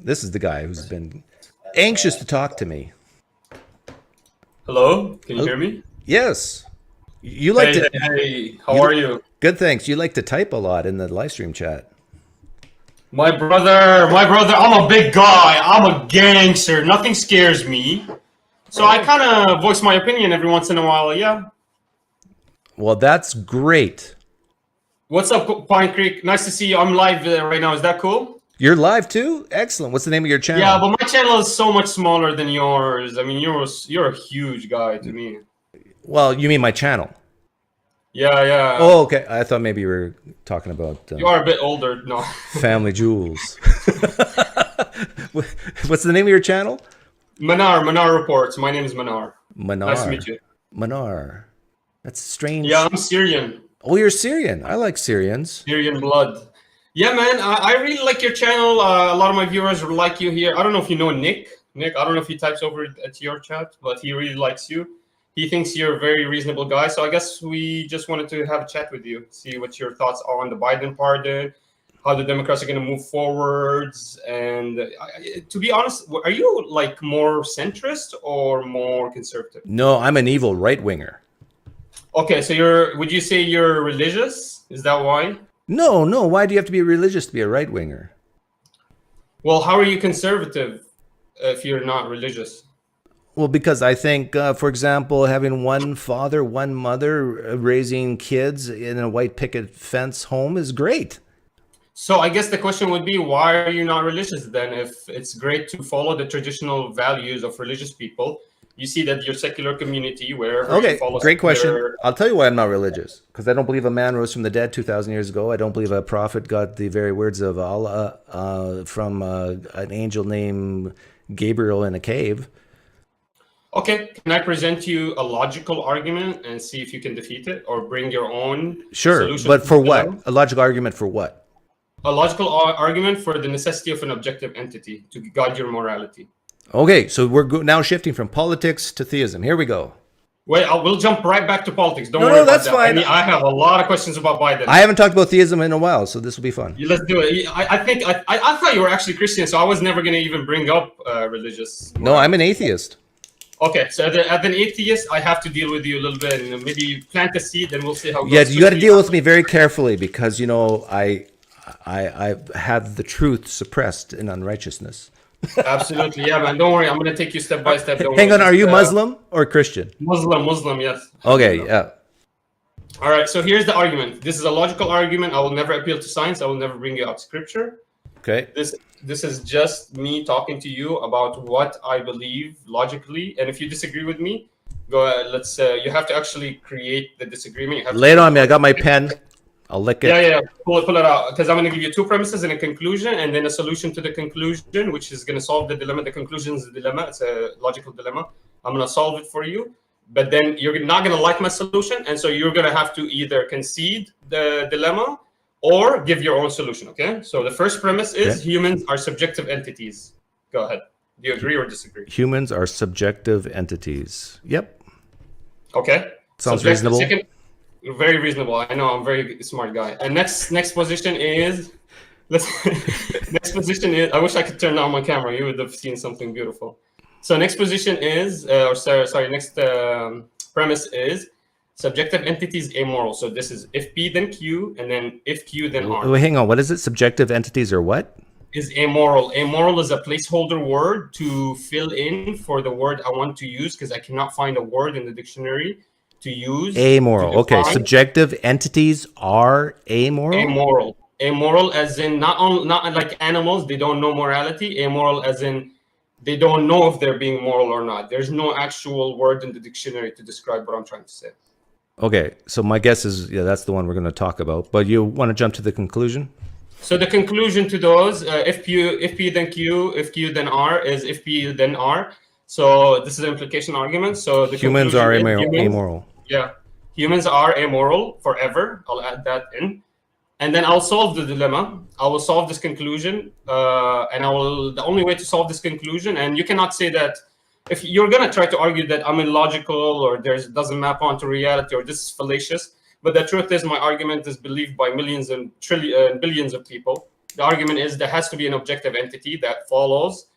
This is the guy who's been anxious to talk to me. Hello, can you Oh, hear me? yes. You like Hey, to. hey, hey, how You are you? good. Thanks. You like to type a lot in the live stream chat. My brother, I'm a big guy. I'm a gangster. Nothing scares me. So I kind of voice my opinion every once in a while. Yeah. Well, that's great. What's up, Pine Creek? Nice to see you. I'm live right now. Is that cool? You're live too. Excellent. What's the name of your Yeah, channel? but my channel is so much smaller than yours. I mean, you're a huge guy to me. Well, you mean my channel? Yeah, yeah. Oh, okay. I thought maybe you were talking about You are a bit older. No. Family Jewels. What's the name of your channel? Manar Reports. My name is Manar. Nice to meet Manar. you. Manar. That's Yeah, strange. I'm Syrian. Oh, you're Syrian. I like Syrians. Syrian blood. Yeah, man, I really like your channel. A lot of my viewers like you here. I don't know if you know Nick. Nick, I don't know if he types over at your chat, but he really likes you. He thinks you're a very reasonable guy. So I guess we just wanted to have a chat with you, see what your thoughts are on the Biden pardon, how the Democrats are going to move forwards. And to be honest, are you like more centrist or more conservative? No, I'm an evil right winger. Okay, so would you say you're religious? Is that why? No, no. Why do you have to be religious to be a right winger? Well, how are you conservative if you're not religious? Well, because I think, for example, having one father, one mother, raising kids in a white picket fence home is great. So I guess the question would be, why are you not religious then? If it's great to follow the traditional values of religious people, you see that your secular community, wherever you Okay, follow great question. secular, I'll tell you why I'm not religious. Because I don't believe a man rose from the dead 2,000 years ago. I don't believe a prophet got the very words of Allah from an angel named Gabriel in a cave. okay, can I present you a logical argument and see if you can defeat it or bring your own Sure, solution but to for the what? dilemma? A logical argument for what? A logical argument for the necessity of an objective entity to guide your morality. Okay, so we're now shifting from politics to theism. Here we go. Wait, we'll jump right back to politics. Don't No, worry no, about that's that. fine. I have a lot of questions about Biden. I haven't talked about theism in a while, so this will be fun. Let's do it. I think I thought you were actually Christian, so I was never going to even bring up religious. No, I'm an atheist. Okay, so as an atheist, I have to deal with you a little bit, and maybe plant a seed, and we'll see how it Yeah, goes. you got to deal with me very carefully because you know I have the truth suppressed in unrighteousness. Absolutely, yeah, man. Don't worry, I'm going to take you step by step. Don't Hang worry. on, are you Just, Muslim or Christian? Muslim, yes. Okay, yeah. All right, so here's the argument. This is a logical argument. I will never appeal to science. I will never bring you out scripture. Okay. This is just me talking to you about what I believe logically, and if you disagree with me, go ahead. Let's. You have to actually create the disagreement. You have Lay it to on me. I got my pen. I'll lick it. Yeah. Pull it out because I'm going to give you two premises and a conclusion, and then a solution to the conclusion, which is going to solve the dilemma. The conclusion is the dilemma. It's a logical dilemma. I'm going to solve it for you, but then you're not going to like my solution, and so you're going to have to either concede the dilemma or give your own solution. Okay. So the first premise is humans are subjective entities. Go ahead. Do you agree or disagree? Humans are subjective entities. Yep. Okay. Sounds reasonable. Second, very reasonable. I know I'm a very smart guy. And next position is next position is I wish I could turn on my camera. You would have seen something beautiful. So next position is next premise is subjective entities amoral. So this is if P then Q and then if Q then R. Wait, hang on. What is it? Subjective entities or what? Is amoral. Amoral is a placeholder word to fill in for the word I want to use because I cannot find a word in the dictionary to use. Amoral. Okay. Subjective entities are amoral? Amoral as in not like animals, they don't know morality. Amoral as in they don't know if they're being moral or not. There's no actual word in the dictionary to describe what I'm trying to say. Okay. So my guess is, yeah, that's the one we're going to talk about. But you want to jump to the conclusion? So the conclusion to those, if P then Q, if Q then R, is if P then R. So this is an implication argument. So the humans are amoral. Yeah, humans are amoral forever. I'll add that in, and then I'll solve the dilemma. I will solve this conclusion, and the only way to solve this conclusion, and you cannot say that if you're gonna try to argue that I'm illogical or doesn't map onto reality or this is fallacious. But the truth is, my argument is believed by millions and billions of people. The argument is there has to be an objective entity that follows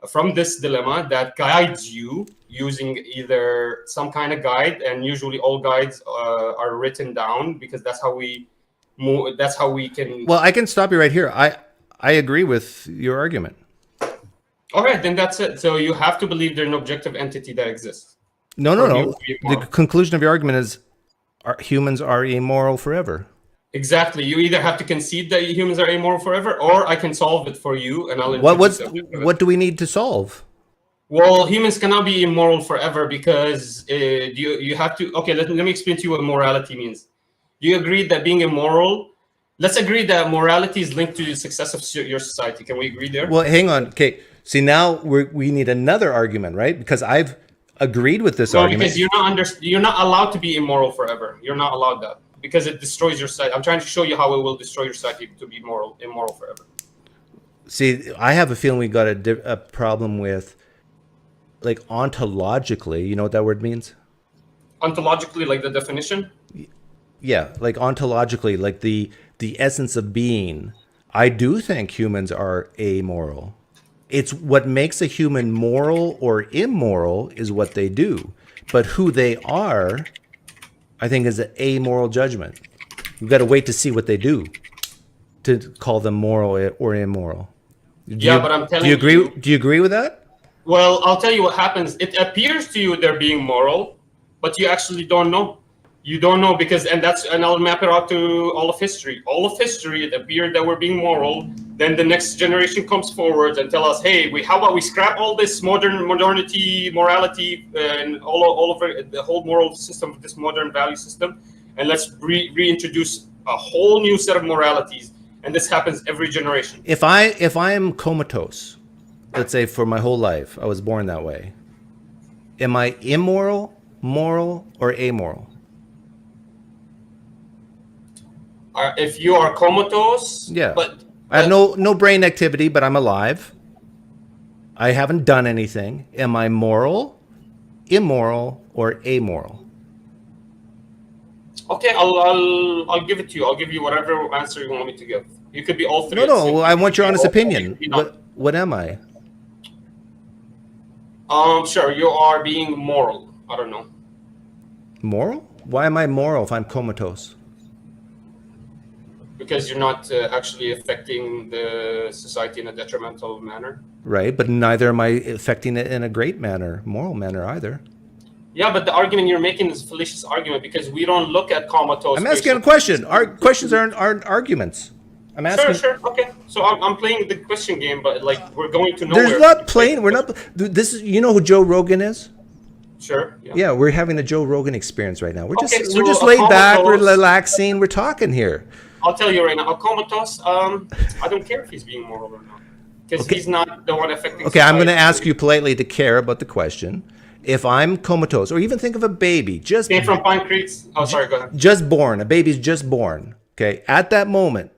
from this dilemma that guides you using either some kind of guide, and usually all guides are written down because that's how we move. That's how we can. Well, I can stop you right here. I agree with your argument. Okay, then that's it. So you have to believe there's an objective entity that exists. No, no, Or no. you be The immoral. conclusion of your argument is humans are immoral forever. Exactly. You either have to concede that humans are amoral forever, or I can solve it for you, and I'll. What do we need to solve? Well, humans cannot be immoral forever because you have to. Okay, let me explain to you what morality means. Do you agree that being immoral? Let's agree that morality is linked to the success of your society. Can we agree there? Well, hang on. Okay. See, now we need another argument, right? Because I've agreed with this No, argument. because you're not allowed to be immoral forever. You're not allowed that because it destroys your society. I'm trying to show you how it will destroy your society to be immoral forever. See, I have a feeling we got a problem with, like, ontologically. You know what that word means? Ontologically, like the definition. Yeah, like ontologically, like the essence of being. I do think humans are amoral. It's what makes a human moral or immoral is what they do. But who they are, I think, is an amoral judgment. We've got to wait to see what they do to call them moral or immoral. But I'm telling do you agree? you. Do you agree with that? Well, I'll tell you what happens. It appears to you they're being moral, but you actually don't know. You don't know because, and I'll map it out to all of history. All of history, it appeared that we're being moral. Then the next generation comes forward and tell us, hey, how about we scrap all this modernity, morality, and all of it, the whole moral system of this modern value system, and let's reintroduce a whole new set of moralities. And this happens every generation. If I am comatose, let's say for my whole life, I was born that way. Am I immoral, moral, or amoral? If you are comatose, Yeah. but I have no brain activity, but I'm alive. I haven't done anything. Am I moral, immoral, or amoral? okay, I'll give it to you. I'll give you whatever answer you want me to give. You could be all three. No. I want your honest You opinion. could be not. What am I? Sure, you are being moral. I don't know. Moral? Why am I moral if I'm comatose? Because you're not actually affecting the society in a detrimental manner. Right, but neither am I affecting it in a great manner, moral manner either. Yeah, but the argument you're making is a fallacious argument because we don't look at comatose. I'm asking a question. Our questions aren't arguments. I'm asking. Sure. Okay. So I'm playing the question game, but like we're going to nowhere. There's not plain. We're not. This is. You know who Joe Rogan is? Sure. Yeah, we're having the Joe Rogan experience right now. We're just Okay, so we're just a laid back. We're comatose- relaxing. We're talking here. I'll tell you right now, a comatose. I don't care if he's being moral or not, because he's not the one affecting. Okay, I'm going to society. ask you politely to care about the question. If I'm comatose, or even think of a baby just Came from Pine Creeks. Oh, sorry. Go ahead. just born, a baby's just born. Okay, at that moment,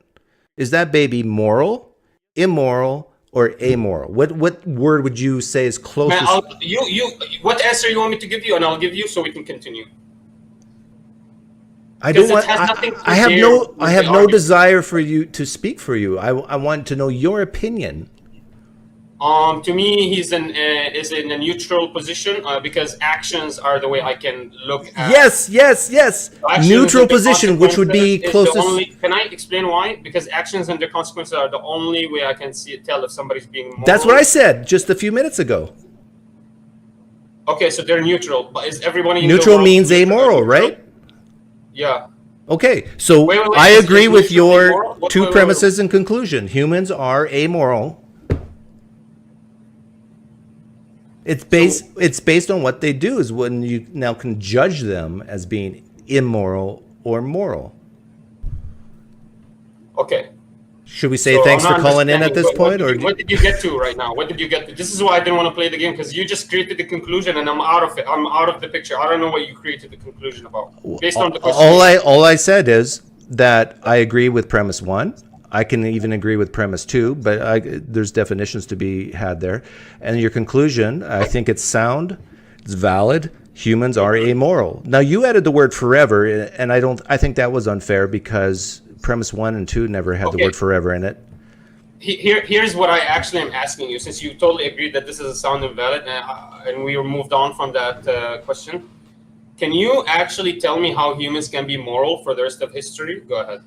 is that baby moral, immoral, or amoral? What word would you say is closest? Man, what answer you want me to give you, and I'll give you so we can continue. I don't want. Because it has nothing to I have do no. with I have the no argument. desire for you to speak for you. I want to know your opinion. To me, he's is in a neutral position because actions are the way I can look at. Yes. Actions Neutral and the position, which would be consequences is the closest. Can I explain why? Because actions and their consequences are the only way I can tell if somebody's being moral. That's what I said just a few minutes ago. Okay, so they're neutral, but is everybody in the Neutral world means neutral? amoral, right? Yeah. Okay, so Wait, I is agree with neutral your amoral? What- two wait. premises and conclusion. Humans are amoral. It's based on what they do is when you now can judge them as being immoral or moral. Okay. Should we say So thanks I'm for not calling in at this understanding point, or what did you get to right now? What did you get to? This is why I didn't want to play the game because you just created the conclusion and I'm out of it. I'm out of the picture. I don't know what you created the conclusion about based on the question. all I said is that I agree with premise one. I can even agree with premise two, but there's definitions to be had there. And your conclusion, I think it's sound, it's valid. Humans are amoral. Now you added the word forever, and I think that was unfair because premise one and two never had the Okay. word forever in it. here's what I actually am asking you, since you totally agreed that this is a sound invalid, and we moved on from that question. Can you actually tell me how humans can be moral for the rest of history? Go ahead.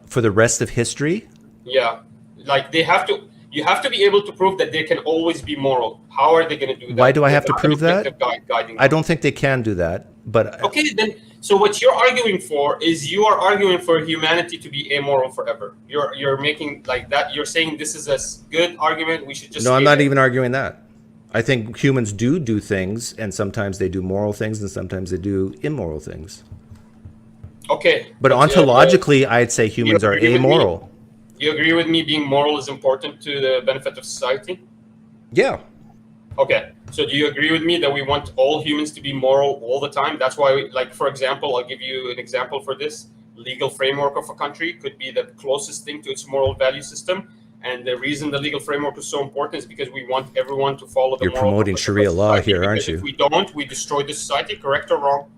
For the rest of history? Yeah, like they have to. You have to be able to prove that they can always be moral. How are they going to do that? Why do I have to prove that? Guiding I don't think they can do that. But okay, then. So what you're arguing for is you are arguing for humanity to be amoral forever. You're making like that. You're saying this is a good argument. We should just. No, I'm not even arguing that. I think humans do things, and sometimes they do moral things, and sometimes they do immoral things. Okay. But ontologically, I'd say humans are amoral. You agree with me being moral is important to the benefit of society? Yeah. Okay. So do you agree with me that we want all humans to be moral all the time? That's why, like, for example, I'll give you an example for this. Legal framework of a country could be the closest thing to its moral value system. And the reason the legal framework is so important is because we want everyone to follow the You're promoting Sharia law here, aren't you? If we don't, we destroy the society, correct or wrong?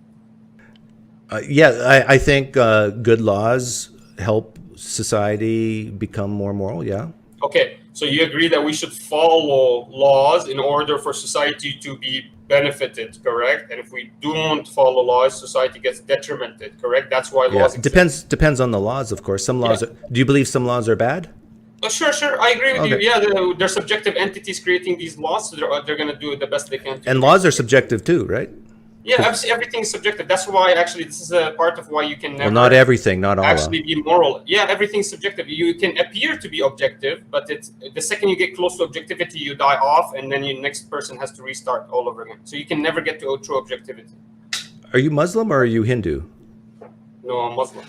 Yeah, I think good laws help society become more moral, yeah. Okay, so you agree that we should follow laws in order for society to be benefited, correct? And if we don't follow laws, society gets detrimented, correct? That's why laws exist. Depends on the laws, of course. Some laws do you believe some laws are bad? Sure, I agree with you. Yeah, they're subjective entities creating these laws, so they're going to do the best they can. And laws are subjective too, right? Yeah, everything is subjective. That's why actually this is a part of why you can never. Well, not everything, not all. Actually, be moral. Yeah, everything's subjective. You can appear to be objective, but it's the second you get close to objectivity, you die off, and then your next person has to restart all over again. So you can never get to true objectivity. Are you Muslim or are you Hindu? No, I'm Muslim.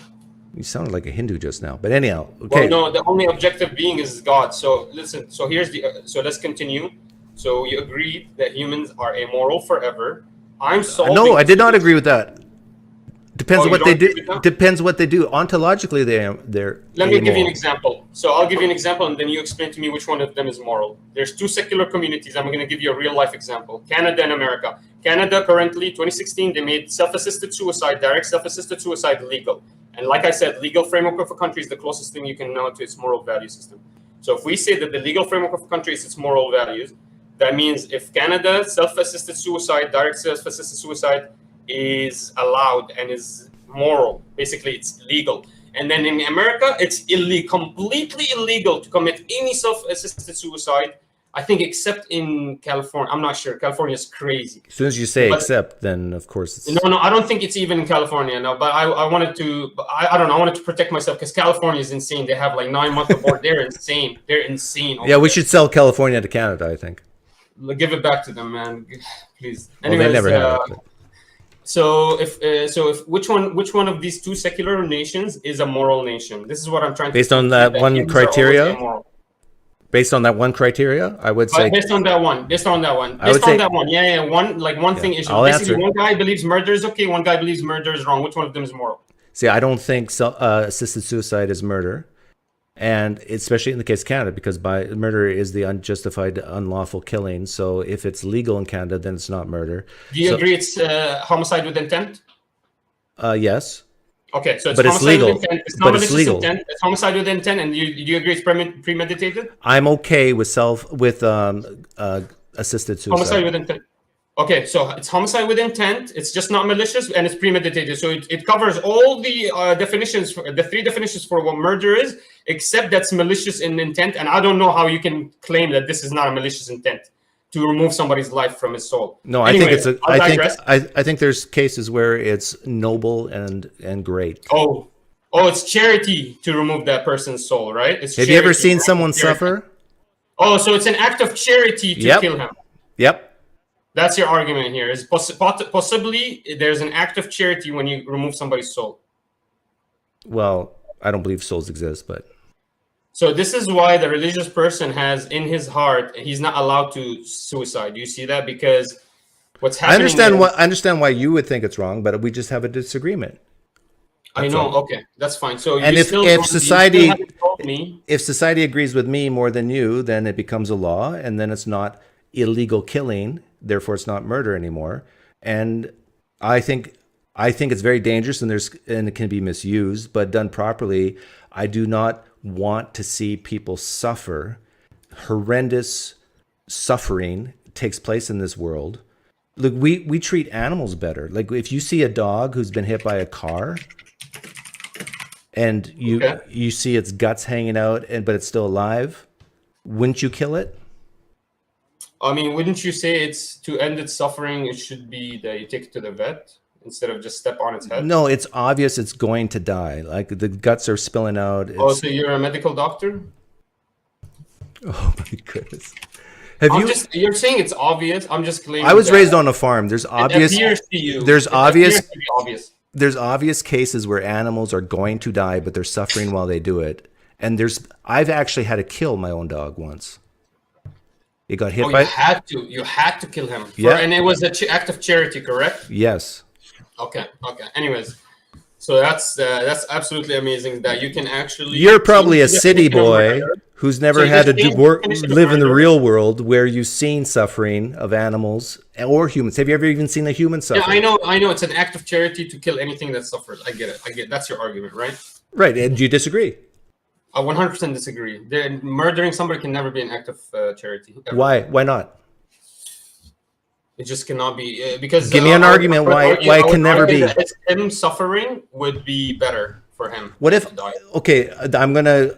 You sounded like a Hindu just now, but anyhow. Okay. Well, no, the only objective being is God. So listen. So so let's continue. So you agreed that humans are amoral forever. No, I did not agree with that. Depends what they do. Depends what they do. Ontologically, they're. Let me give you an example. So I'll give you an example, and then you explain to me which one of them is moral. There's two secular communities. I'm going to give you a real life example: Canada and America. Canada currently, 2016, they made self-assisted suicide, direct self-assisted suicide legal. And like I said, legal framework of a country is the closest thing you can know to its moral value system. So if we say that the legal framework of a country is its moral values, that means if Canada self-assisted suicide, direct self-assisted suicide is allowed and is moral, basically it's legal. And then in America, it's completely illegal to commit any self-assisted suicide, I think, except in California. I'm not sure. California is crazy. As soon as you say except, then of course it's... No, I don't think it's even in California. No, but I wanted to, I don't know, I wanted to protect myself because California is insane. They have like 9 months abort. They're insane. They're insane. Yeah, we should sell California to Canada, I think. Give it back to them, man, please. Anyways, well, they never have it. So if which one of these two secular nations is a moral nation? This is what I'm trying to. Based on that one criteria. Based on that one criteria, I would say. Based on that one. Yeah. One thing is basically one guy believes murder is okay. One guy believes murder is wrong. Which one of them is moral? See, I don't think assisted suicide is murder. And especially in the case of Canada, because by murder is the unjustified, unlawful killing. So if it's legal in Canada, then it's not murder. Do you agree it's homicide with intent? Yes. Okay, so but it's legal. It's not malicious intent. It's homicide with intent, and do you agree it's premeditated? I'm okay with assisted suicide. Homicide with intent. Okay, so it's homicide with intent. It's just not malicious, and it's premeditated. So it covers all the definitions, the 3 definitions for what murder is, except that's malicious in intent. And I don't know how you can claim that this is not a malicious intent to remove somebody's life from his soul. No, anyway, I think there's cases where it's noble and great. Oh, it's charity to remove that person's soul, right? Have you ever seen someone suffer? Oh, so it's an act of charity to kill him. Yep. That's your argument here. Is possibly there's an act of charity when you remove somebody's soul. Well, I don't believe souls exist, but. So this is why the religious person has in his heart, he's not allowed to suicide. Do you see that? Because what's happening... I understand why you would think it's wrong, but we just have a disagreement. I know. Okay, that's fine. So and if society agrees with me more than you, then it becomes a law, and then it's not illegal killing. Therefore, it's not murder anymore. And I think it's very dangerous, and it can be misused. But done properly, I do not want to see people suffer. Horrendous suffering takes place in this world. Look, we treat animals better. Like if you see a dog who's been hit by a car and you see its guts hanging out but it's still alive, wouldn't you kill it? I mean, wouldn't you say it's to end its suffering, it should be that you take it to the vet instead of just step on its head? No, it's obvious it's going to die. Like the guts are spilling out. Oh, so you're a medical doctor? Oh my goodness. You're saying it's obvious. I'm just claiming. I was raised on a farm. There's obvious. It appears to you. There's It obvious. appears to be obvious. There's obvious cases where animals are going to die, but they're suffering while they do it. And I've actually had to kill my own dog once. It got hit by. You had to kill him. Yeah. And it was an act of charity, correct? Yes. Okay. Anyways, so that's absolutely amazing that you can actually. You're probably a city boy who's never had to live in the real world where you've seen suffering of animals or humans. Have you ever even seen a human suffer? Yeah, I know. It's an act of charity to kill anything that suffers. I get it. That's your argument, right? Right. And do you disagree? I 100% disagree. Murdering somebody can never be an act of charity. Ever. Why? Why not? It just cannot be because. Give me an argument why it can never be. Him suffering would be better for him. What if? Okay, I'm gonna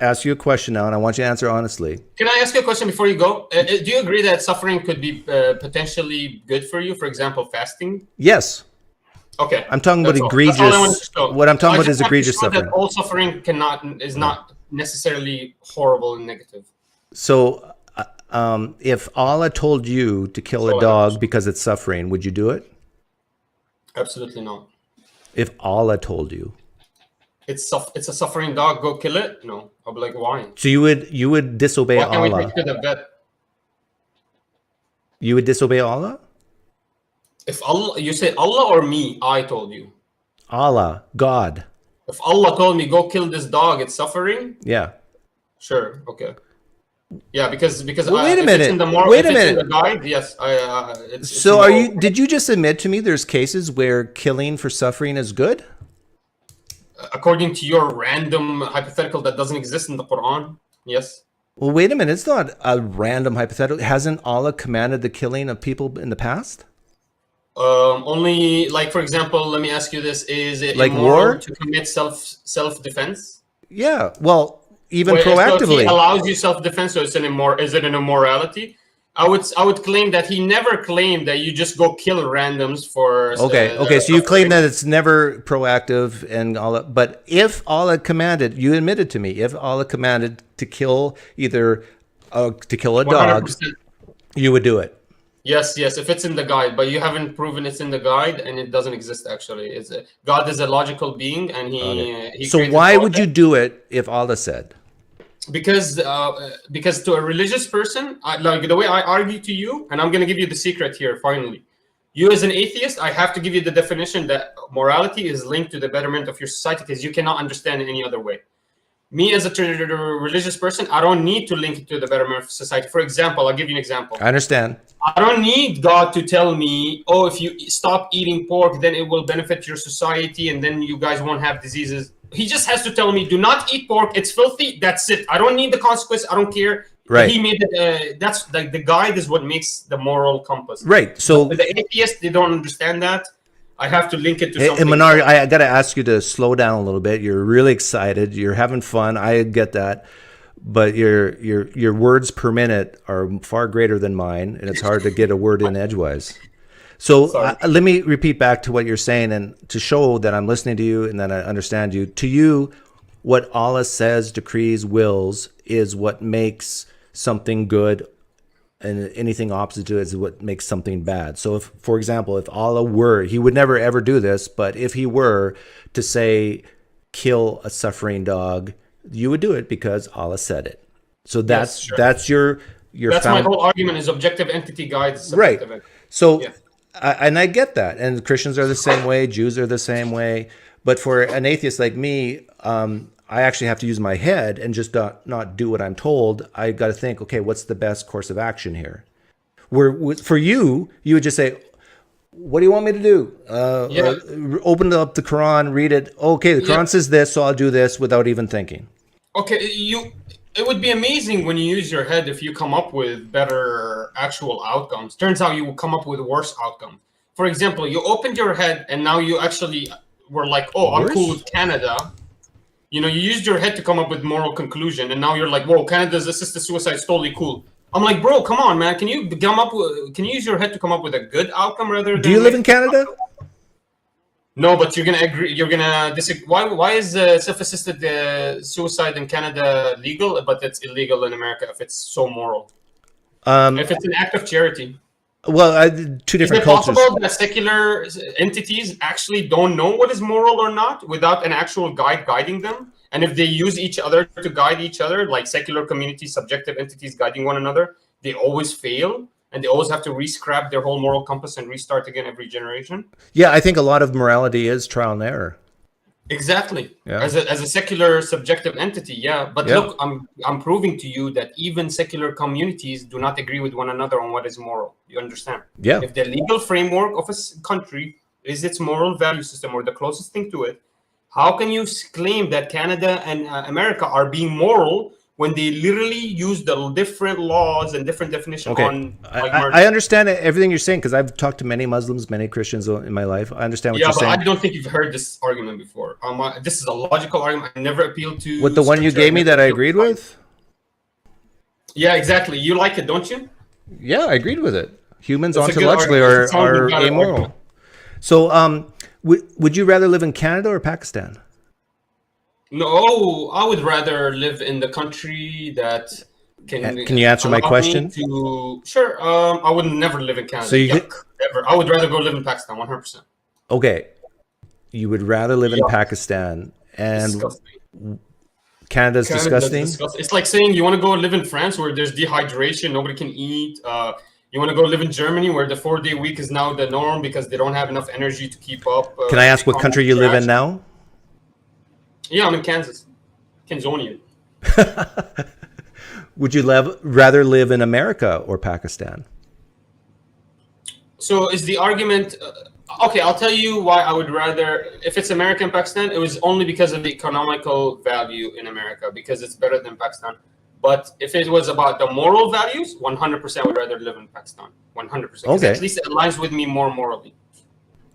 ask you a question now, and I want you to answer honestly. Can I ask you a question before you go? Do you agree that suffering could be potentially good for you? For example, fasting. Yes. Okay. I'm talking about egregious. What I'm talking about is egregious suffering. That all suffering is not necessarily horrible and negative. So, if Allah told you to kill a dog because it's suffering, would you do it? Absolutely not. If Allah told you, it's a suffering dog, go kill it. No, I'll be like, why? So you would disobey Allah. Why can't we take it to the vet? You would disobey Allah? If Allah, you say Allah or me? I told you. Allah, God. If Allah told me go kill this dog, it's suffering. Yeah. Sure. Okay. Yeah, because well, wait a minute. In the guide, yes. Did you just admit to me there's cases where killing for suffering is good? According to your random hypothetical that doesn't exist in the Quran, yes. Well, wait a minute. It's not a random hypothetical. Hasn't Allah commanded the killing of people in the past? Only, like, for example, let me ask you this: is it like immoral war to commit self-defense? Yeah. Well, even proactively. So if he allows you self-defense, so is it an immorality? I would claim that he never claimed that you just go kill randoms for. Okay. So you claim that it's never proactive and all that. But if Allah commanded, you admitted to me, if Allah commanded to kill a dog, 100%. You would do it. Yes. If it's in the guide, but you haven't proven it's in the guide, and it doesn't exist. Actually, God is a logical being, and he. So why would you do it if Allah said? Because to a religious person, like the way I argue to you, and I'm going to give you the secret here. Finally, you as an atheist, I have to give you the definition that morality is linked to the betterment of your society, because you cannot understand it any other way. Me as a religious person, I don't need to link it to the betterment of society. For example, I'll give you an example. I understand. I don't need God to tell me, oh, if you stop eating pork, then it will benefit your society, and then you guys won't have diseases. He just has to tell me, do not eat pork. It's filthy. That's it. I don't need the consequence. I don't care. Right. He made it. That's like the guide is what makes the moral compass. Right. So but the atheists, they don't understand that. I have to link it to something. Manar, I got to ask you to slow down a little bit. You're really excited. You're having fun. I get that. But your words per minute are far greater than mine, and it's hard to get a word in edgewise. So let me repeat back to what you're saying, and to show that I'm listening to you and that I understand you. To you, what Allah says, decrees, wills is what makes something good, and anything opposite to it is what makes something bad. So if, for example, if Allah were, he would never ever do this, but if he were to say, kill a suffering dog, you would do it because Allah said it. So that's your that's my whole argument is objective entity guides. Right. So, and I get that. And Christians are the same way. Jews are the same way. But for an atheist like me, I actually have to use my head and just not do what I'm told. I got to think, okay, what's the best course of action here? For you would just say, what do you want me to do? Open up the Quran, read it. Okay, the Quran says this, so I'll do this without even thinking. Okay, it would be amazing when you use your head if you come up with better actual outcomes. Turns out you will come up with worse outcomes. For example, you opened your head and now you actually were like, oh, I'm cool Worse? with Canada. You know, you used your head to come up with moral conclusion, and now you're like, whoa, Canada's assisted suicide is totally cool. I'm like, bro, come on, man. Can you use your head to come up with a good outcome rather Do than you live in Canada? No, but you're gonna agree. You're gonna disagree. Why is self-assisted suicide in Canada legal, but it's illegal in America if it's so moral? If it's an act of charity, Well, two is different it cultures. possible that secular entities actually don't know what is moral or not without an actual guide guiding them? And if they use each other to guide each other, like secular communities, subjective entities guiding one another, they always fail and they always have to re-scrap their whole moral compass and restart again every generation. Yeah, I think a lot of morality is trial and error. Exactly. Yeah. As a secular subjective entity, yeah. But Yeah. look, I'm proving to you that even secular communities do not agree with one another on what is moral. You understand? Yeah. If the legal framework of a country is its moral value system or the closest thing to it, how can you claim that Canada and America are being moral when they literally use the different laws and different definition Okay. on like murder? I understand everything you're saying because I've talked to many Muslims, many Christians in my life. I understand what Yeah, you're but saying. I don't think you've heard this argument before. This is a logical argument. I never appealed to. With the one you scripture. gave me that I never agreed appealed to with? Yeah, exactly. You like it, don't you? Yeah, I agreed with it. Humans That's a good ontologically argument. It sounds like are a valid amoral. argument. So, would you rather live in Canada or Pakistan? No, I would rather live in the country that Can you answer my allow me question? Sure. I would never live in Canada. So you Yuck, ever. I would rather go live in Pakistan, 100%. Okay, you would rather live in Yuck. Pakistan, and Disgusting. Canada's Canada's disgusting. disgusting. It's like saying you want to go live in France where there's dehydration, nobody can eat. You want to go live in Germany where the 4-day week is now the norm because they don't have enough energy to keep up. Can I ask what country you live in now? Yeah, I'm in Kansas. Kansonian. Would you rather live in America or Pakistan? So is the argument okay? I'll tell you why I would rather. If it's America and Pakistan, it was only because of the economical value in America because it's better than Pakistan. But if it was about the moral values, 100% would rather live in Pakistan. 100%. Okay. At least it aligns with me more morally.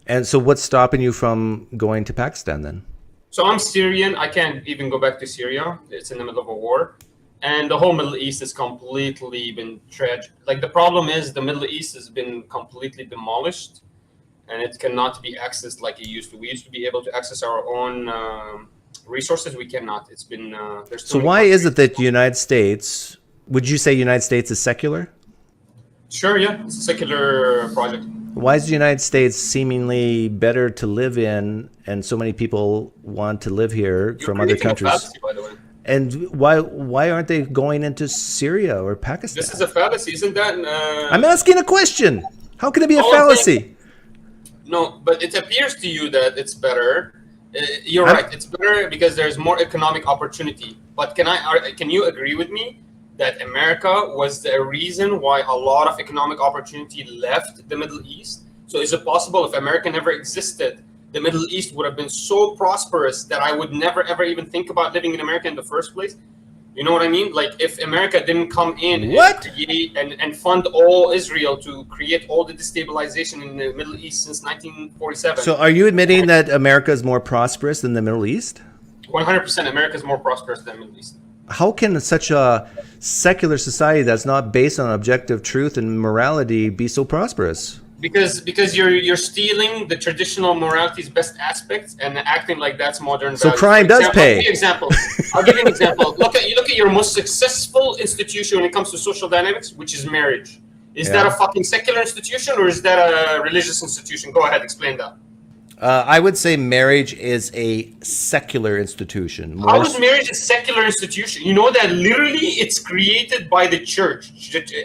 And so, what's stopping you from going to Pakistan then? So I'm Syrian. I can't even go back to Syria. It's in the middle of a war. And the whole Middle East has completely been tragic. Like the problem is the Middle East has been completely demolished and it cannot be accessed like it used to. We used to be able to access our own resources. We cannot. It's been, there's too So, many why is countries. it that the United States? Would you say United States is secular? Sure, yeah. It's a secular project. Why is the United States seemingly better to live in, and so many people want to live here You're from other creating a countries? fallacy, by the way. And why aren't they going into Syria or Pakistan? This is a fallacy, isn't that? I'm asking a question. How can it be a All I'm fallacy? No, but it appears to you that it's better. You're I'm- right. It's better because there's more economic opportunity. But can you agree with me that America was the reason why a lot of economic opportunity left the Middle East? So is it possible if America never existed, the Middle East would have been so prosperous that I would never ever even think about living in America in the first place? You know what I mean? Like if America didn't come in What? and create and fund all Israel to create all the destabilization in the Middle East since 1947. So, are you admitting that America is more prosperous than the Middle East? 100% America is more prosperous than the Middle East. How can such a secular society that's not based on objective truth and morality be so prosperous? Because you're stealing the traditional morality's best aspects and acting like that's modern So values. crime For does example, pay. I'll give you an example. Look at your most successful institution when it comes to social dynamics, which is marriage. Is Yeah. that a fucking secular institution or is that a religious institution? Go ahead, explain that. I would say marriage is a secular institution. How is marriage a secular institution? You know that literally it's created by the church,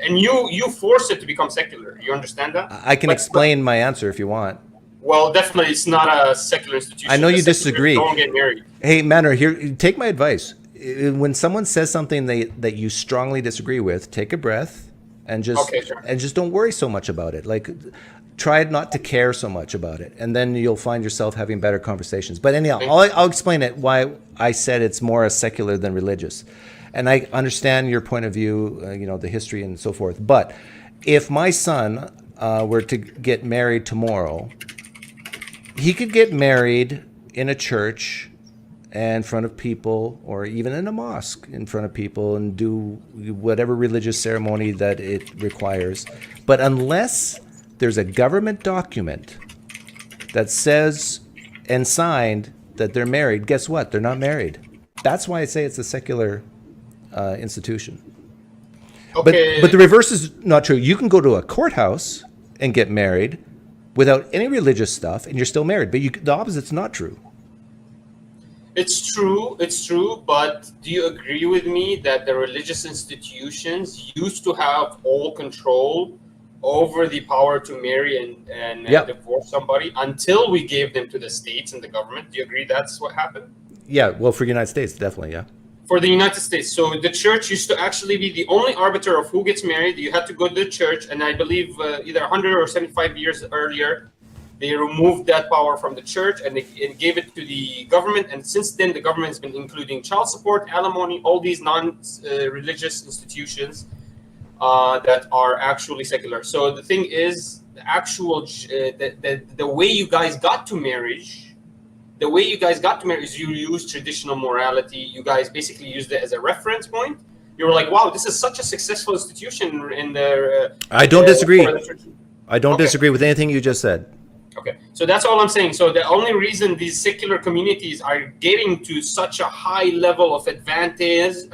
and you force it to become secular. You understand that? I can But- explain my answer if you want. Well, definitely, it's not a secular institution. I know you The seculars disagree. Don't get married. Hey, Manor, here, take my advice. When someone says something that you strongly disagree with, take a breath, and Okay, sure. just don't worry so much about it. Like, try not to care so much about it, and then you'll find yourself having better conversations. But anyhow, I'll explain it why I said it's more secular than religious, and I understand your point of view, the history and so forth. But if my son were to get married tomorrow, he could get married in a church in front of people, or even in a mosque in front of people, and do whatever religious ceremony that it requires. But unless there's a government document that says and signed that they're married, guess what? They're not married. That's why I say it's a secular institution. Okay. But the reverse is not true. You can go to a courthouse and get married without any religious stuff, and you're still married. But the opposite's not true. It's true, but do you agree with me that the religious institutions used to have all control over the power to marry and divorce somebody until we gave them to the states and the government? Do you agree that's what happened? Yeah, well, for the United States, definitely, yeah. For the United States. So the church used to actually be the only arbiter of who gets married. You had to go to the church, and I believe either 100 or 75 years earlier, they removed that power from the church and they gave it to the government. And since then, the government has been including child support, alimony, all these non-religious institutions that are actually secular. So the thing is, the actual the way you guys got to marriage. The way you guys got to marriage is you use traditional morality. You guys basically used it as a reference point. You were like, wow, this is such a successful institution in the... I don't disagree. I don't disagree with anything you just said. Okay, so that's all I'm saying. So the only reason these secular communities are getting to such a high level of advances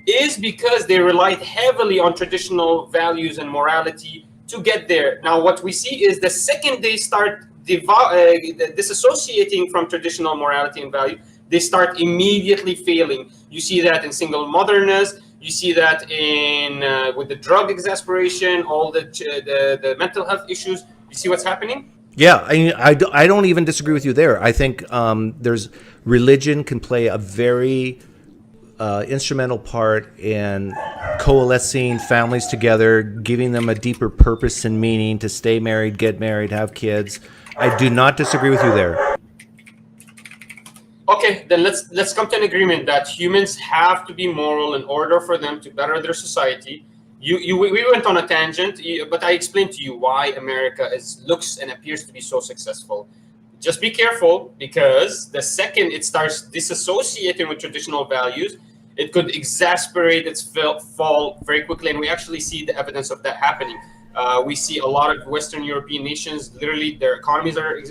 is because they relied heavily on traditional values and morality to get there. Now, what we see is the second they start disassociating from traditional morality and value, they start immediately failing. You see that in single motherness. You see that in with the drug exasperation, all the mental health issues. You see what's happening? Yeah, I don't even disagree with you there. I think there's religion can play a very instrumental part in coalescing families together, giving them a deeper purpose and meaning to stay married, get married, have kids. I do not disagree with you there. Okay, then let's come to an agreement that humans have to be moral in order for them to better their society. We went on a tangent, but I explained to you why America looks and appears to be so successful. Just be careful, because the second it starts disassociating with traditional values, it could exasperate its fall very quickly, and we actually see the evidence of that happening. We see a lot of Western European nations, literally their economies are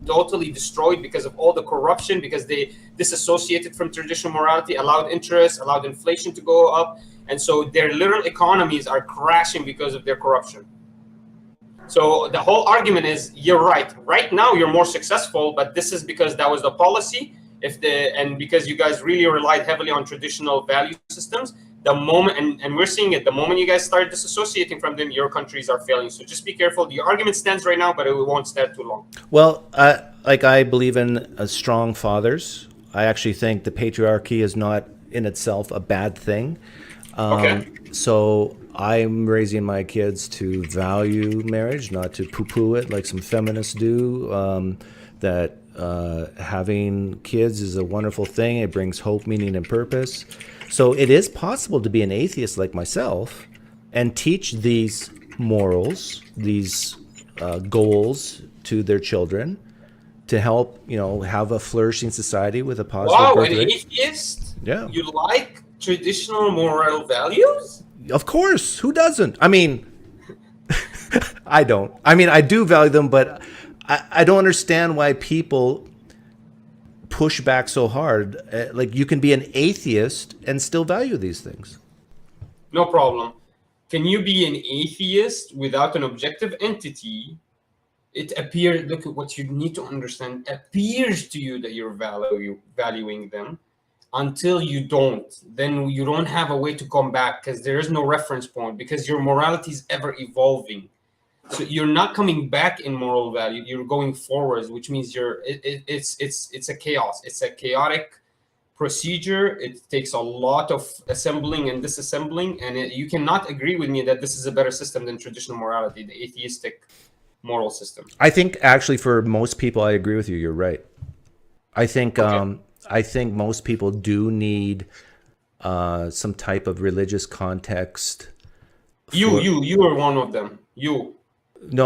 totally destroyed because of all the corruption, because they disassociated from traditional morality, allowed interest, allowed inflation to go up. And so their literal economies are crashing because of their corruption. So the whole argument is, you're right. Right now, you're more successful, but this is because that was the policy. And because you guys really relied heavily on traditional value systems, the moment, and we're seeing it, the moment you guys start disassociating from them, your countries are failing. So just be careful. The argument stands right now, but it won't stand too long. Well, I believe in strong fathers. I actually think the patriarchy is not in itself a bad thing. Okay. So I'm raising my kids to value marriage, not to poo-poo it like some feminists do. That having kids is a wonderful thing. It brings hope, meaning, and purpose. So it is possible to be an atheist like myself and teach these morals, these goals to their children to help, have a flourishing society with a positive birth rate. An atheist? Yeah. You like traditional moral values? Of course. Who doesn't? I mean, I don't. I mean, I do value them, but I don't understand why people push back so hard. Like, you can be an atheist and still value these things. No problem. Can you be an atheist without an objective entity? It appears, look at what you need to understand, appears to you that you're valuing them until you don't. Then you don't have a way to come back because there is no reference point, because your morality is ever evolving. So you're not coming back in moral value. You're going forwards, which means it's a chaos. It's a chaotic procedure. It takes a lot of assembling and disassembling, and you cannot agree with me that this is a better system than traditional morality, the atheistic moral system. I think actually for most people, I agree with you. You're right. I think Okay. I think most people do need some type of religious context. You are one of them. You. No,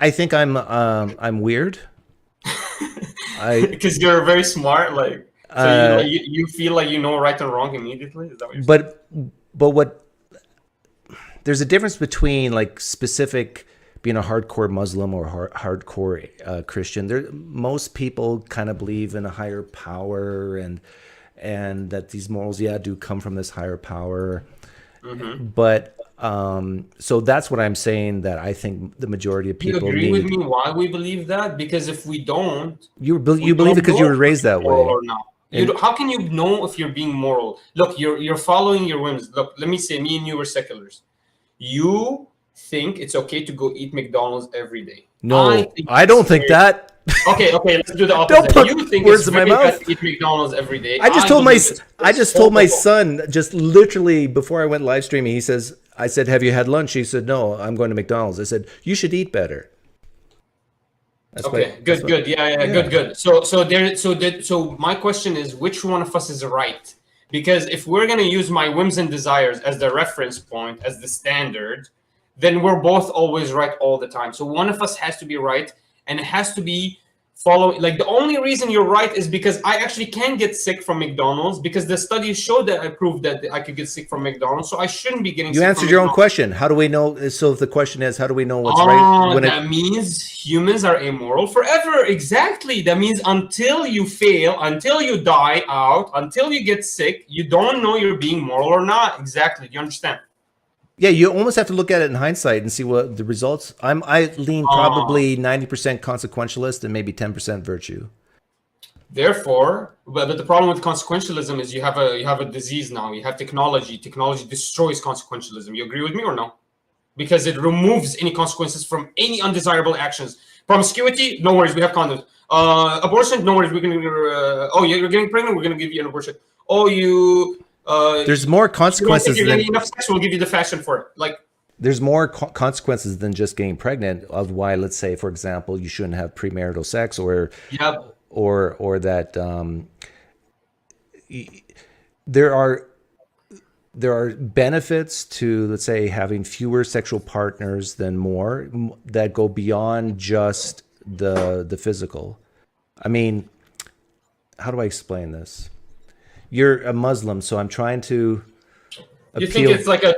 I think I'm weird. I Because you're very smart, like so uh, you feel like you know right and wrong immediately. Is that what you're saying? but what there's a difference between like specific being a hardcore Muslim or hardcore Christian. There, most people kind of believe in a higher power and that these morals, yeah, do come from this higher power. Mm-hmm. But so that's what I'm saying. That I think the majority of Do you people agree with need. me why we believe that? Because if we don't, we You believe don't it because you know were if we're raised that moral way, or not. and How can you know if you're being moral? Look, you're following your whims. Look, let me say, me and you were seculars. You think it's okay to go eat McDonald's every day. I no, think I it's don't think very that. okay. Let's do the Don't opposite. You put think it's words in my very bad mouth. to eat McDonald's every day. I just I told my believe I it's just told my horrible. son just literally before I went live streaming. He says, I said, "Have you had lunch?" He said, "No, I'm going to McDonald's." I said, "You should eat better." That's what. Okay, That's good, what. good. Yeah, Yeah. good. So my question is, which one of us is right? Because if we're gonna use my whims and desires as the reference point, as the standard, then we're both always right all the time. So one of us has to be right, and it has to be following. Like the only reason you're right is because I actually can get sick from McDonald's because the studies showed that I proved that I could get sick from McDonald's. So I shouldn't be getting You sick from answered your own McDonald's. question. How do we know? So if the question is, how do we know what's right Ah, when that it? means humans are immoral forever. Exactly. That means until you fail, until you die out, until you get sick, you don't know you're being moral or not. Exactly. Do you understand? Yeah, you almost have to look at it in hindsight and see what the results. I lean Uh, probably 90% consequentialist and maybe 10% virtue. Therefore, but the problem with consequentialism is you have a disease now. You have technology. Technology destroys consequentialism. You agree with me or no? Because it removes any consequences from any undesirable actions. Promiscuity, no worries, we have condoms. Abortion, no worries, we're gonna. Oh, you're getting pregnant, we're gonna give you an abortion. Oh, There's more you don't think consequences you're getting than enough sex, we'll give you the fashion for it. Like, there's more consequences than just getting pregnant of why, let's say, for example, you shouldn't have premarital sex yeah, or that there are benefits to, let's say, having fewer sexual partners than more that go beyond just the physical. I mean, how do I explain this? You're a Muslim, so I'm trying to you think appeal. it's like a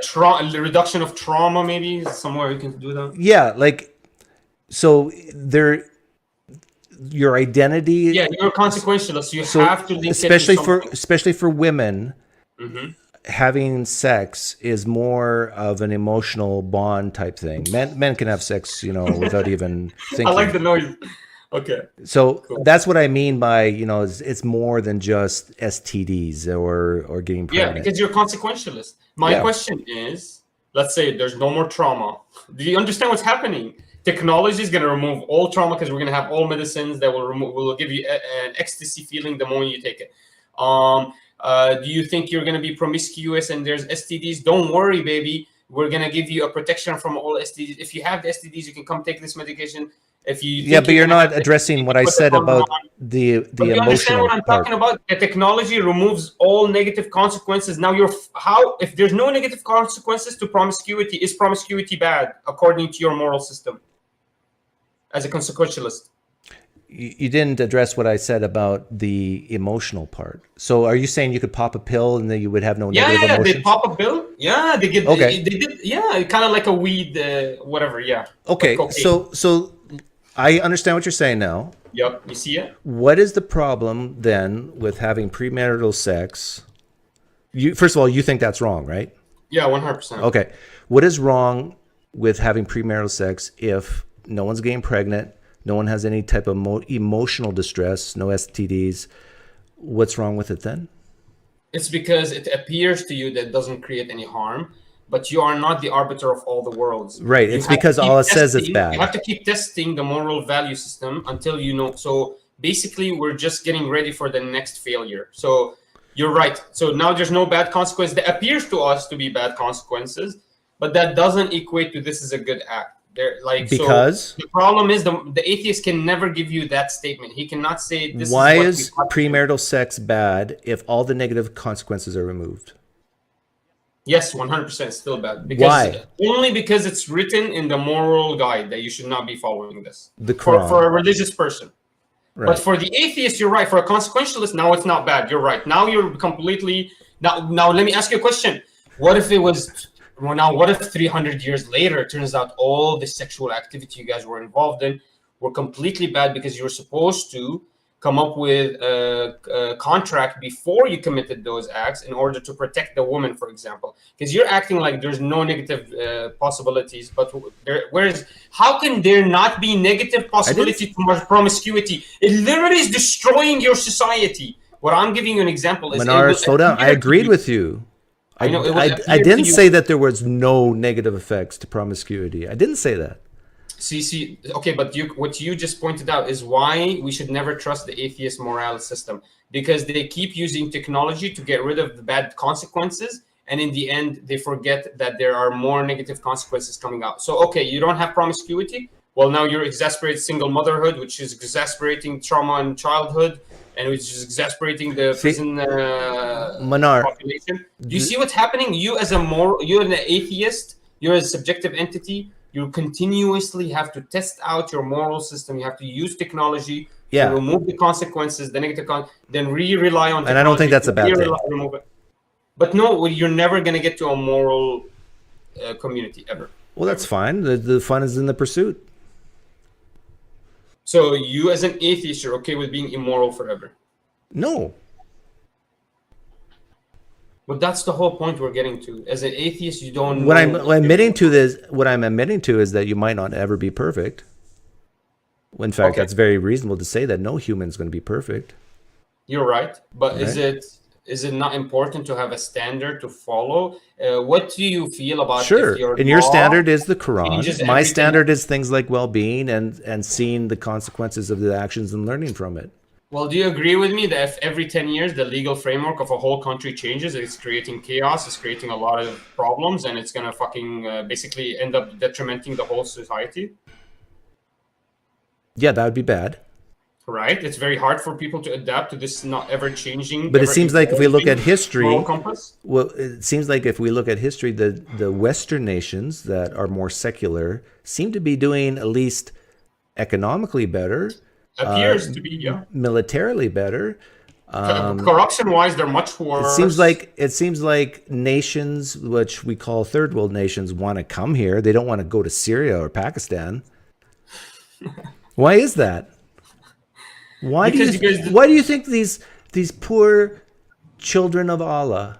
reduction of trauma, maybe somewhere you can do that? Yeah, like so there your identity. Yeah, you're a consequentialist. You So have to link it to something. especially for women, Hmm. having sex is more of an emotional bond type thing. Men can have sex, without even I like thinking. the noise. Okay, So cool. that's what I mean by, it's more than just STDs or getting Yeah, pregnant. because you're consequentialist. My Yeah. question is, let's say there's no more trauma. Do you understand what's happening? Technology is going to remove all trauma because we're going to have all medicines that will give you an ecstasy feeling the moment you take it. Do you think you're going to be promiscuous and there's STDs? Don't worry, baby. We're going to give you a protection from all STDs. If you have the STDs, you can come take this medication. If you Yeah, think but you're you're going to have not the STDs, addressing you what can I put the said condom about on. the But you understand what emotional I'm talking part. about? The technology removes all negative consequences. Now how if there's no negative consequences to promiscuity, is promiscuity bad according to your moral system as a consequentialist? You didn't address what I said about the emotional part. So are you saying you could pop a pill and then you would have no Yeah, negative yeah, yeah. They emotions? pop a pill. Yeah, Okay. they did. Yeah, kind of like a weed, whatever. Yeah, like Okay. cocaine. So I understand what you're saying now. Yep, you see it. What is the problem then with having premarital sex? First of all, you think that's wrong, right? Yeah, 100%. Okay. What is wrong with having premarital sex if no one's getting pregnant, no one has any type of emotional distress, no STDs? What's wrong with it then? It's because it appears to you that it doesn't create any harm, but you are not the arbiter of all the worlds. Right. You It's have to because all keep it says it's testing. You have bad. to keep testing the moral value system until you know. So basically, we're just getting ready for the next failure. So You're right. So now there's no bad consequence. That appears to us to be bad consequences, but that doesn't equate to this is a good act. There, like, Because so the problem is the atheist can never give you that statement. He cannot say this. why is what is premarital sex bad if all the negative consequences are removed? Yes, 100% still bad. Because Why? Only because it's written in the moral guide that you should not be following this. The Quran. For a religious person. Right. But for the atheist, you're right. For a consequentialist, now it's not bad. You're right. Now you're completely now let me ask you a question. What if it was what if 300 years later it turns out all the sexual activity you guys were involved in were completely bad because you were supposed to come up with a contract before you committed those acts in order to protect the woman, for example, because you're acting like there's no negative possibilities, but how can there not be negative possibility to promiscuity? It literally is destroying your society. What I'm giving you an example is Manar, slow down. I agreed with you. I know. I didn't say that there was no negative effects to promiscuity. I didn't say that. See, okay, but what you just pointed out is why we should never trust the atheist moral system, because they keep using technology to get rid of the bad consequences, and in the end, they forget that there are more negative consequences coming out. So, okay, you don't have promiscuity. Well, now you're exasperating single motherhood, which is exasperating trauma in childhood, and which is exasperating the prison Manar, population. Do you see what's happening? You as you're an atheist, you're a subjective entity. You continuously have to test out your moral system. You have to use technology to remove the consequences, the negative then rely on technology. And I don't think that's a bad thing. Remove it. But no, you're never going to get to a moral community ever. Well, that's fine. The fun is in the pursuit. So you as an atheist, you're okay with being immoral forever? No. But that's the whole point we're getting to. As an atheist, you don't. What I'm admitting to is that you might not ever be perfect. In fact, that's very reasonable to say that no human's going to be perfect. You're right, but is it not important to have a standard to follow? What do you feel about? Sure, and your standard is the Quran. My standard is things like well-being and seeing the consequences of the actions and learning from it. Well, do you agree with me that if every 10 years the legal framework of a whole country changes, it's creating chaos, it's creating a lot of problems, and it's going to fucking basically end up detrimenting the whole society? Yeah, that would be bad. Right? It's very hard for people to adapt to this not ever-changing. But it seems like if we look at history, well, it seems like if we look at history, the Western nations that are more secular seem to be doing at least economically better. Appears to be, yeah. Militarily better. Corruption-wise, they're much worse. It seems like nations, which we call third world nations, want to come here. They don't want to go to Syria or Pakistan. Why is that? Why do you think these poor children of Allah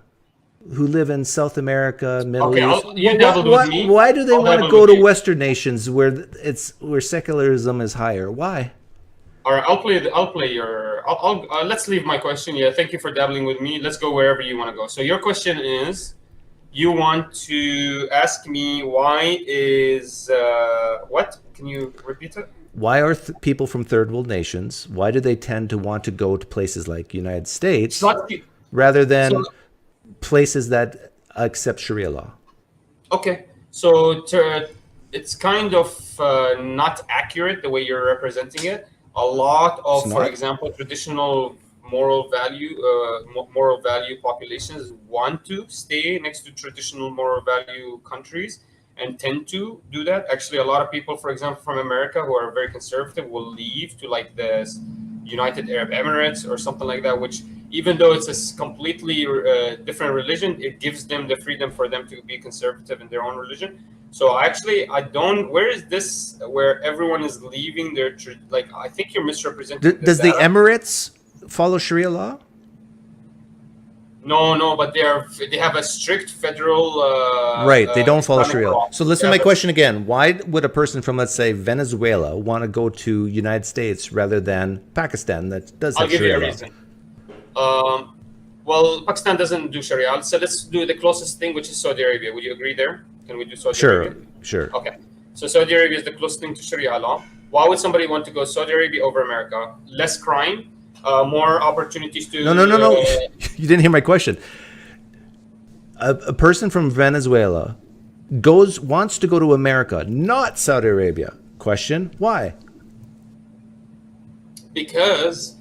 who live in South America, Middle East, why do they want to go to Western nations where secularism is higher? Why? All right, I'll play your. Let's leave my question. Yeah, thank you for dabbling with me. Let's go wherever you want to go. So your question is, you want to ask me why is what? Can you repeat it? Why are people from third world nations? Why do they tend to want to go to places like United States rather than places that accept Sharia law? Okay, so it's kind of not accurate the way you're representing it. A lot of, for example, traditional moral value populations want to stay next to traditional moral value countries and tend to do that. Actually, a lot of people, for example, from America who are very conservative will leave to like the United Arab Emirates or something like that, which even though it's a completely different religion, it gives them the freedom for them to be conservative in their own religion. So actually, where is this where everyone is leaving their, I think you're misrepresenting. Does the Emirates follow Sharia law? No, but they have a strict federal. Right, they don't follow Sharia law. So listen to my question again. Why would a person from, let's say, Venezuela want to go to United States rather than Pakistan that does have Sharia law? I'll give you a reason. Well, Pakistan doesn't do Sharia. So let's do the closest thing, which is Saudi Arabia. Would you agree there? Can we do Saudi Arabia? Sure. Okay. So Saudi Arabia is the closest thing to Sharia law. Why would somebody want to go Saudi Arabia over America? Less crime, more opportunities to. No. You didn't hear my question. A person from Venezuela wants to go to America, not Saudi Arabia. Question: why? Because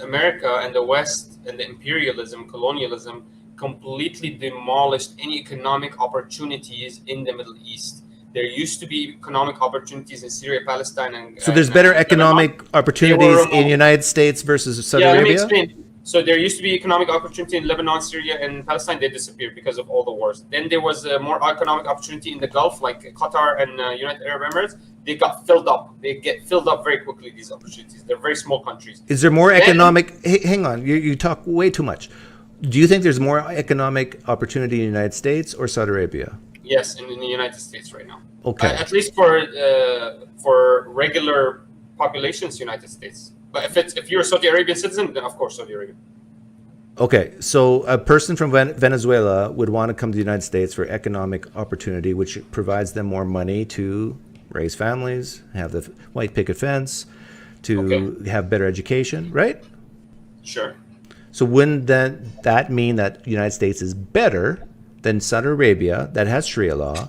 America and the West and the imperialism, colonialism completely demolished any economic opportunities in the Middle East. There used to be economic opportunities in Syria, Palestine, and So there's better economic Lebanon. opportunities They were in United States versus Saudi Let me Arabia? explain. So there used to be economic opportunity in Lebanon, Syria, and Palestine. They disappeared because of all the wars. Then there was more economic opportunity in the Gulf, like Qatar and United Arab Emirates. They got filled up. They get filled up very quickly, these opportunities. They're very small countries. Is there more Then- economic? Hang on, you talk way too much. Do you think there's more economic opportunity in the United States or Saudi Arabia? Yes, in the United States right now. Okay. At least for regular populations, United States. But if you're a Saudi Arabian citizen, then of course Saudi Arabia. Okay, so a person from Venezuela would want to come to the United States for economic opportunity, which provides them more money to raise families, have the white picket fence, to have better education, right? Sure. So wouldn't that mean that the United States is better than Saudi Arabia, that has Sharia law,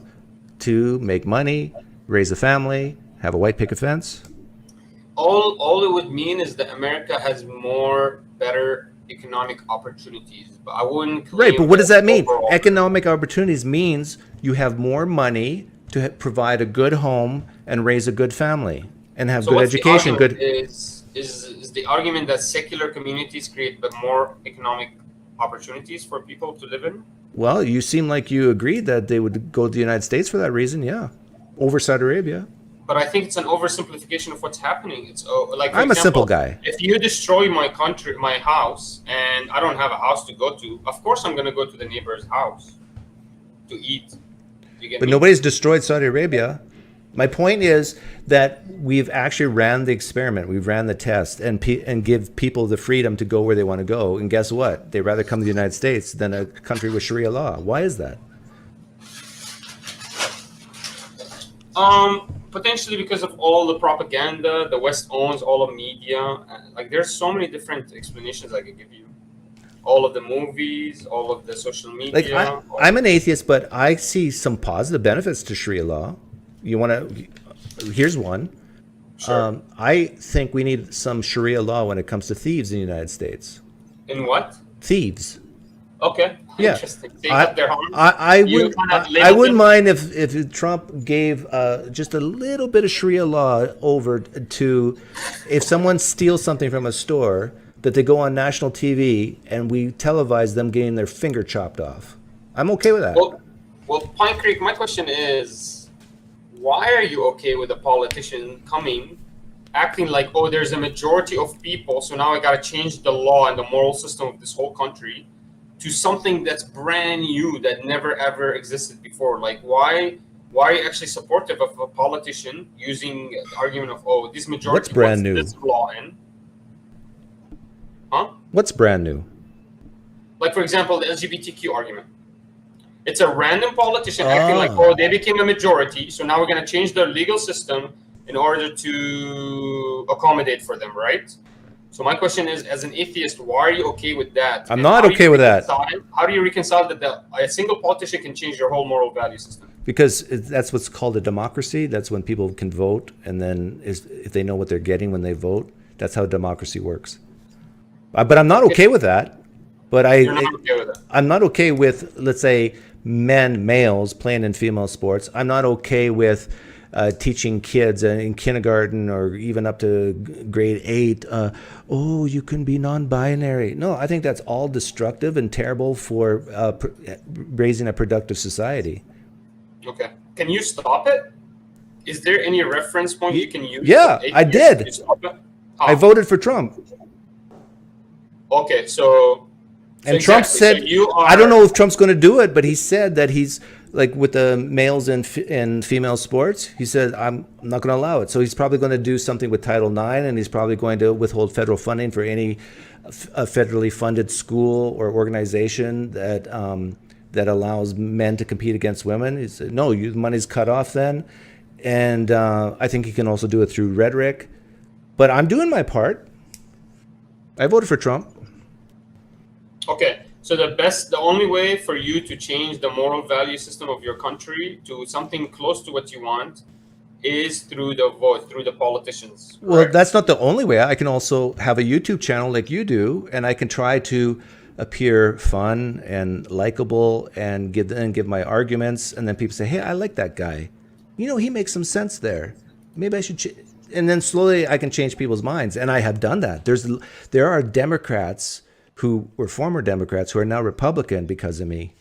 to make money, raise a family, have a white picket fence? All it would mean is that America has more better economic opportunities, but I wouldn't claim Right, but what does that mean? overall. Economic opportunities means you have more money to provide a good home and raise a good family and have So good what's the education. argument Good. is the argument that secular communities create but more economic opportunities for people to live in? Well, you seem like you agreed that they would go to the United States for that reason, yeah, over Saudi Arabia. But I think it's an oversimplification of what's happening. It's like, for I'm a simple example, guy. If you destroy my country, my house, and I don't have a house to go to, of course I'm going to go to the neighbor's house to eat. You get But me? nobody's destroyed Saudi Arabia. My point is that we've actually ran the experiment, we've ran the test, and give people the freedom to go where they want to go. And guess what? They'd rather come to the United States than a country with Sharia law. Why is that? Potentially because of all the propaganda. The West owns all of media. Like, there's so many different explanations I could give you. All of the movies, all of the social media. Like I'm an atheist, but I see some positive benefits to Sharia law. You want to? Here's one. Sure. I think we need some Sharia law when it comes to thieves in the United States. In what? Thieves. Okay. Yeah. Interesting. Take up their harm. I You would. cannot I label wouldn't them. mind if Trump gave just a little bit of Sharia law over to, if someone steals something from a store, that they go on national TV and we televise them getting their finger chopped off. I'm okay with that. Well, Pine Creek, my question is, why are you okay with a politician coming, acting like, oh, there's a majority of people, so now I got to change the law and the moral system of this whole country to something that's brand new that never ever existed before? Like, why are you actually supportive of a politician using the argument of, oh, this majority What's brand new? this law in? Huh? What's brand new? Like, for example, the LGBTQ argument. It's a random politician acting like, Ah. oh, they became a majority, so now we're going to change the legal system in order to accommodate for them, right? So my question is, as an atheist, why are you okay with that? I'm And not how do okay you with that. How do you reconcile that a single politician can change your whole moral value system? Because that's what's called a democracy. That's when people can vote, and then if they know what they're getting when they vote, that's how democracy works. But I'm not okay with that. But You're not okay with that. I'm not okay with, let's say, males playing in female sports. I'm not okay with teaching kids in kindergarten or even up to grade 8, oh, you can be non-binary. No, I think that's all destructive and terrible for raising a productive society. Okay. Can you stop it? Is there any reference point you can use? Yeah, as an I atheist did. to stop it? I How? voted for Trump. Okay, so And Trump exactly. said, So you are, I don't know if Trump's going to do it, but he said that he's like with the males in female sports. He said, I'm not going to allow it. So he's probably going to do something with Title IX, and he's probably going to withhold federal funding for any federally funded school or organization that that allows men to compete against women. He said, no, the money's cut off then. And I think he can also do it through rhetoric. But I'm doing my part. I voted for Trump. Okay, so the only way for you to change the moral value system of your country to something close to what you want is through the vote, through the politicians. Well, Correct? that's not the only way. I can also have a YouTube channel like you do, and I can try to appear fun and likable and give my arguments, and then people say, "Hey, I like that guy. You know, he makes some sense there. Maybe I should." And then slowly, I can change people's minds, and I have done that. There are Democrats who were former Democrats who are now Republican because of me.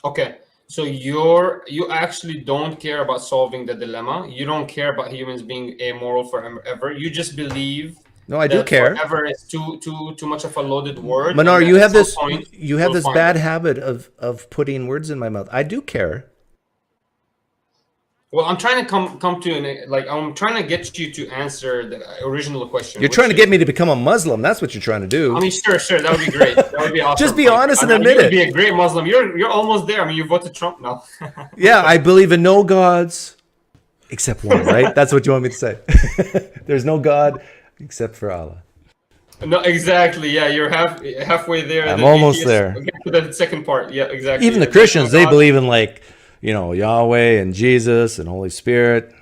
Okay, so you actually don't care about solving the dilemma. You don't care about humans being amoral forever. You just believe No, I do that care. forever is too much of a loaded word. Manar, and you that have at some this point you have we'll this find bad it. habit of putting words in my mouth. I do care. Well, I'm trying to come to I'm trying to get you to answer the original question. You're which trying to is- get me to become a Muslim. That's what you're trying to do. I mean, sure, that would be great. That would be awesome. Just be Like, honest and I mean, admit you would it. be a great Muslim. You're almost there. I mean, you voted Trump now. Yeah, I believe in no gods except one, right? That's what you want me to say. There's no God except for Allah. No, exactly. Yeah, you're halfway there. I'm The almost atheists- there. We'll get to the second part. Yeah, exactly. Even the There's Christians, no they God. believe in Yahweh and Jesus and Holy Spirit.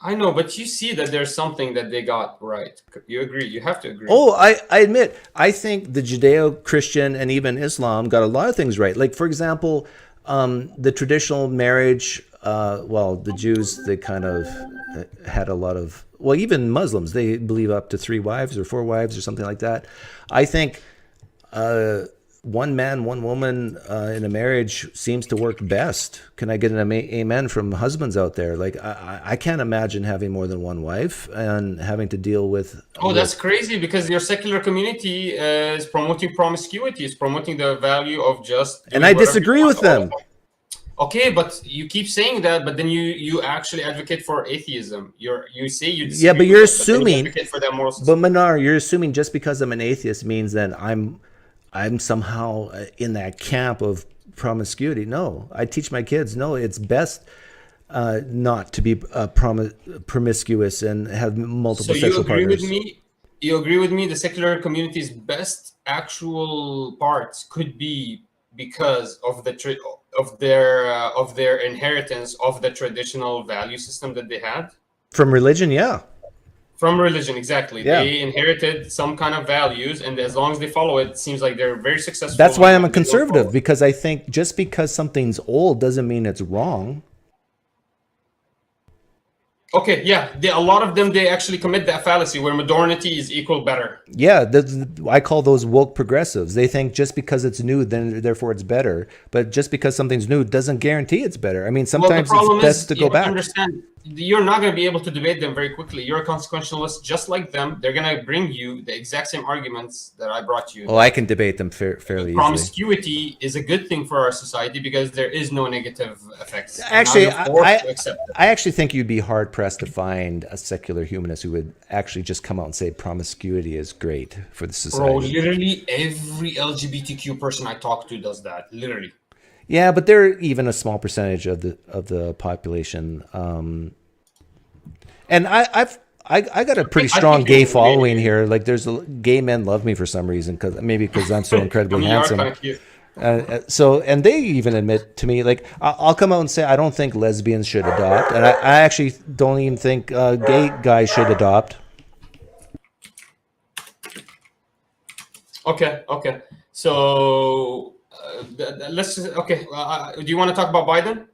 I know, but you see that there's something that they got right. You agree? You have to agree. Oh, I admit, I think the Judeo-Christian and even Islam got a lot of things right. Like, for example, the traditional marriage, the Jews, they kind of had a lot of, even Muslims, they believe up to 3 wives or 4 wives or something like that. I think one man, one woman in a marriage seems to work best. Can I get an amen from husbands out there? Like, I can't imagine having more than one wife and having to deal with. Oh, that's crazy because your secular community is promoting promiscuity, is promoting the value of just. And I disagree with them. Okay, but you keep saying that, but then you actually advocate for atheism. You say you disagree Yeah, but with you're it, then you assuming. advocate for that moral system. But Manar, you're assuming just because I'm an atheist means that I'm somehow in that camp of promiscuity. No, I teach my kids, no, it's best not to be promiscuous and have multiple sexual partners. You agree with me? The secular community's best actual parts could be because of of their inheritance of the traditional value system that they had From religion, yeah. from religion. Exactly, Yeah. They inherited some kind of values, and as long as they follow it, it seems like they're very successful. That's why I'm a and they don't conservative, follow it. because I think just because something's old doesn't mean it's wrong. Okay, yeah, a lot of them, they actually commit that fallacy where modernity is equal better. Yeah, I call those woke progressives. They think just because it's new, then therefore it's better. But just because something's new doesn't guarantee it's better. I mean, sometimes it's best to go back. Understand, you're not going to be able to debate them very quickly. You're a consequentialist just like them. They're going to bring you the exact same arguments that I brought you. Oh, I can debate them fairly easily. Promiscuity is a good thing for our society because there is no negative effects. And now Actually, you're forced to accept it. I actually think you'd be hard pressed to find a secular humanist who would actually just come out and say promiscuity is great for the Bro, society. literally every LGBTQ person I talk to does that. Literally. Yeah, but they're even a small percentage of the population. And I got a pretty I strong think gay you're following really- here. Like, gay men love me for some reason, because I'm so incredibly You are handsome. kind of cute. And they even admit to me, like, I'll come out and say I don't think lesbians should adopt, and I actually don't even think gay guys should adopt. Okay. So let's okay. Do you want to talk about Biden?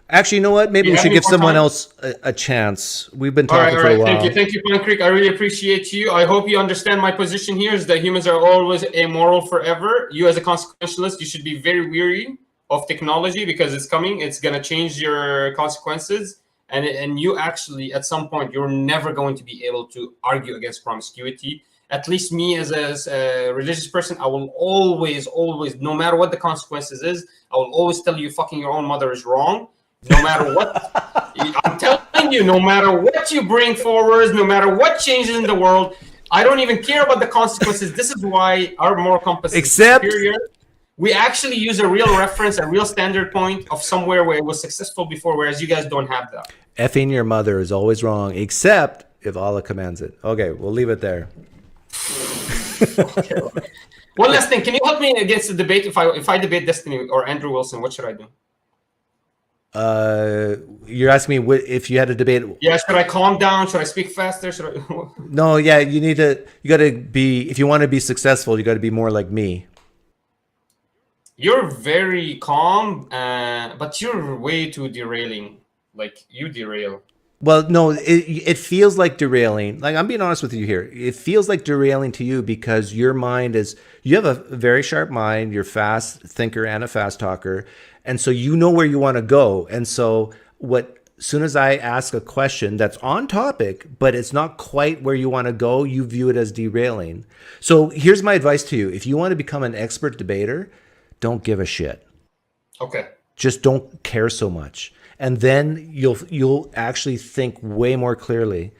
Actually, you know what? Maybe You we have should any give more someone time? else a chance. We've been All talking right. for a while. Thank you, Pine Creek. I really appreciate you. I hope you understand my position here is that humans are always amoral forever. You, as a consequentialist, you should be very weary of technology because it's coming. It's gonna change your consequences, and you actually, at some point, you're never going to be able to argue against promiscuity. At least me, as a religious person, I will always, no matter what the consequences is, I will always tell you, fucking your own mother is wrong. No matter what, I'm telling you, no matter what you bring forward, no matter what changes in the world, I don't even care about the consequences. This is why our moral compass is superior. We actually use a real reference, a real standard point of somewhere where it was successful before, whereas you guys don't have that. Effing your mother is always wrong, except if Allah commands it. Okay, we'll leave it there. Okay. One last thing. Can you help me against the debate? If I debate Destiny or Andrew Wilson, what should I do? You're asking me what, if you had a debate. Yeah, should I calm down? Should I speak faster? Should I? No, yeah, you got to be, if you want to be successful, you got to be more like me. You're very calm, but you're way too derailing. Like, you derail. Well, no, it feels like derailing. Like, I'm being honest with you here. It feels like derailing to you because your mind is, you have a very sharp mind. You're a fast thinker and a fast talker. And so you know where you want to go. And so as soon as I ask a question that's on topic, but it's not quite where you want to go, you view it as derailing. So here's my advice to you. If you want to become an expert debater, don't give a shit. Okay. Just don't care so much. And then you'll actually think way more clearly.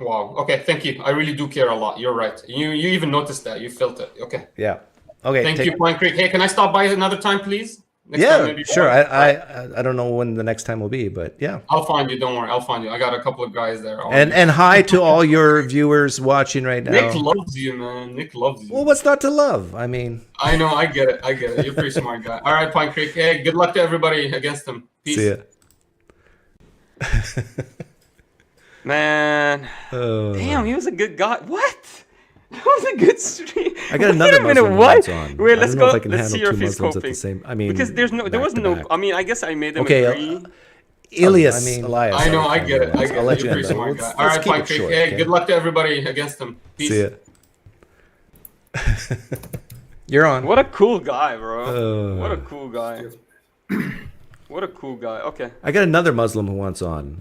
Wow. Okay. Thank you. I really do care a lot. You're right. You even noticed that. You felt it. Okay. Yeah. Okay. Thank you, Pine Creek. Hey, can I stop by another time, please? Next Yeah, time maybe sure. more? I don't know when the next time will be, but yeah. I'll find you. Don't worry. I'll find you. I got a couple of guys there. And hi to all your viewers watching right now. Nick loves you, man. Nick loves you. Well, what's not to love? I mean, I know. I get it. You're a pretty smart guy. All right, Pine Creek. Hey, good luck to everybody against him. Peace. see ya. Man, damn, he was a good guy. What? That was a good stream. I got another Wait a minute, Muslim what? ones on. Wait, I let's don't know go. if I can Let's see handle if two he's Muslims at the coping. same. I mean, Because there back was to no. back. I mean, I guess I made them Okay, agree. Elias, I mean, Elias. I know. I get it. I I'll get let it. you You're a pretty handle it. smart guy. Let's All right, keep Pine it Creek. short, Hey, okay? good luck to everybody against him. Peace. See ya. You're on. What a cool guy, bro. What a Uh, cool guy. What a cool guy. Okay. I got another Muslim who wants on.